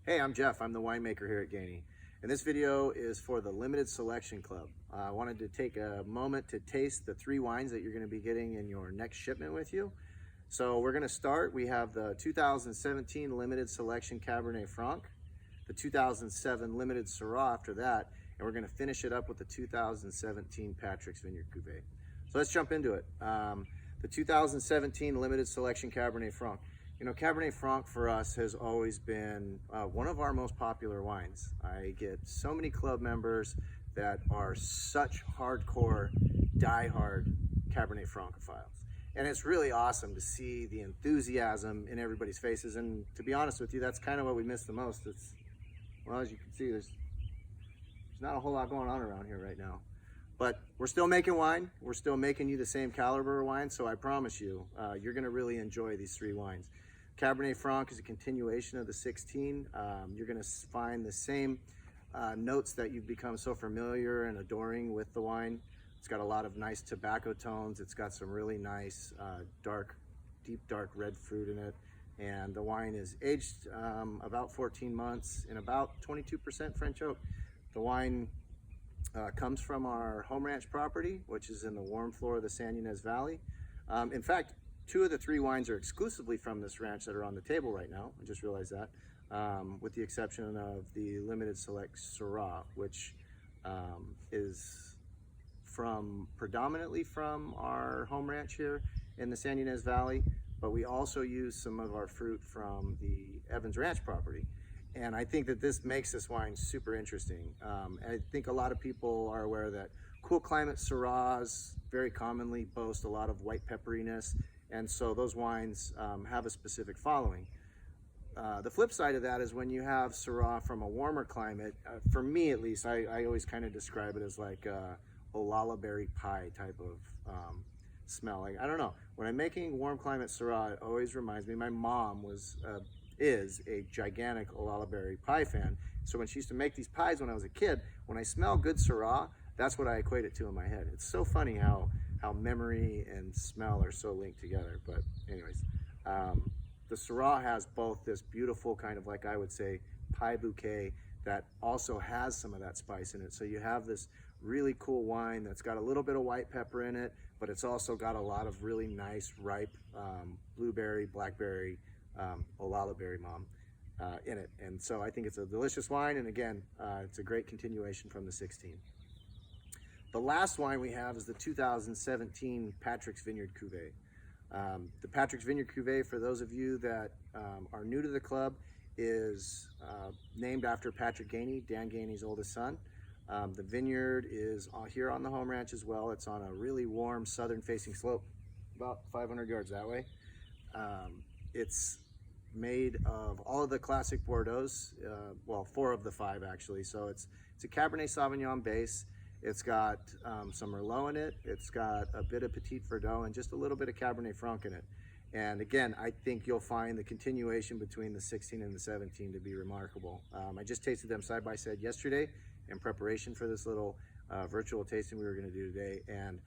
Hey, I'm Jeff. I'm the winemaker here at Gainey. And this video is for the Limited Selection Club. I wanted to take a moment to taste the 3 wines that you're going to be getting in your next shipment with you. So we're going to start. We have the 2017 Limited Selection Cabernet Franc, the 2007 Limited Syrah after that, and we're going to finish it up with the 2017 Patrick's Vineyard Cuvée. So let's jump into it. The 2017 Limited Selection Cabernet Franc. You know, Cabernet Franc for us has always been one of our most popular wines. I get so many club members that are such hardcore, die-hard Cabernet Francophiles. And it's really awesome to see the enthusiasm in everybody's faces. And to be honest with you, that's kind of what we miss the most. Well, as you can see, there's not a whole lot going on around here right now. But we're still making wine. We're still making you the same caliber of wine. So I promise you, you're going to really enjoy these 3 wines. Cabernet Franc is a continuation of the 16. You're going to find the same notes that you've become so familiar and adoring with the wine. It's got a lot of nice tobacco tones. It's got some really nice deep dark red fruit in it. And the wine is aged about 14 months in about 22% French oak. The wine comes from our home ranch property, which is in the warm floor of the San Ynez Valley. In fact, 2 of the 3 wines are exclusively from this ranch that are on the table right now. I just realized that, with the exception of the Limited Select Syrah, which is predominantly from our home ranch here in the San Ynez Valley, but we also use some of our fruit from the Evans Ranch property. And I think that this makes this wine super interesting. I think a lot of people are aware that cool climate Syrahs very commonly boast a lot of white pepperiness. And so those wines have a specific following. The flip side of that is when you have Syrah from a warmer climate, for me at least, I always kind of describe it as like a olala berry pie type of smell. Like, I don't know, when I'm making warm climate Syrah, it always reminds me, my mom is a gigantic olala berry pie fan. So when she used to make these pies when I was a kid, when I smell good Syrah, that's what I equate it to in my head. It's so funny how memory and smell are so linked together. But anyways, the Syrah has both this beautiful kind of, like I would say, pie bouquet that also has some of that spice in it. So you have this really cool wine that's got a little bit of white pepper in it, but it's also got a lot of really nice ripe blueberry, blackberry, olala berry mom in it. And so I think it's a delicious wine. And again, it's a great continuation from the 16. The last wine we have is the 2017 Patrick's Vineyard Cuvée. The Patrick's Vineyard Cuvée, for those of you that are new to the club, is named after Patrick Gainey, Dan Gainey's oldest son. The vineyard is here on the home ranch as well. It's on a really warm southern-facing slope, about 500 yards that way. It's made of all of the classic Bordeaux's, well, 4 of the 5 actually. So it's a Cabernet Sauvignon base. It's got some Merlot in it. It's got a bit of Petit Verdot and just a little bit of Cabernet Franc in it. And again, I think you'll find the continuation between the 16 and the 17 to be remarkable. I just tasted them side by side yesterday in preparation for this little virtual tasting we were going to do today. And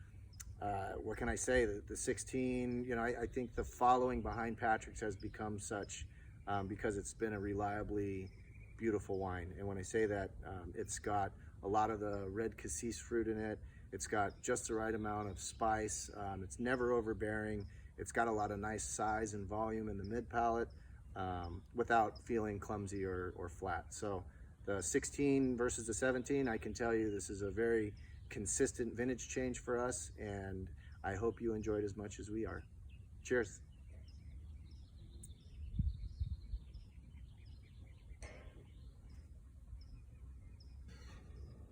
what can I say? The 16, you know, I think the following behind Patrick's has become such because it's been a reliably beautiful wine. And when I say that, it's got a lot of the red cassis fruit in it. It's got just the right amount of spice. It's never overbearing. It's got a lot of nice size and volume in the mid palate without feeling clumsy or flat. So the 16 versus the 17, I can tell you this is a very consistent vintage change for us, and I hope you enjoyed as much as we are. Cheers.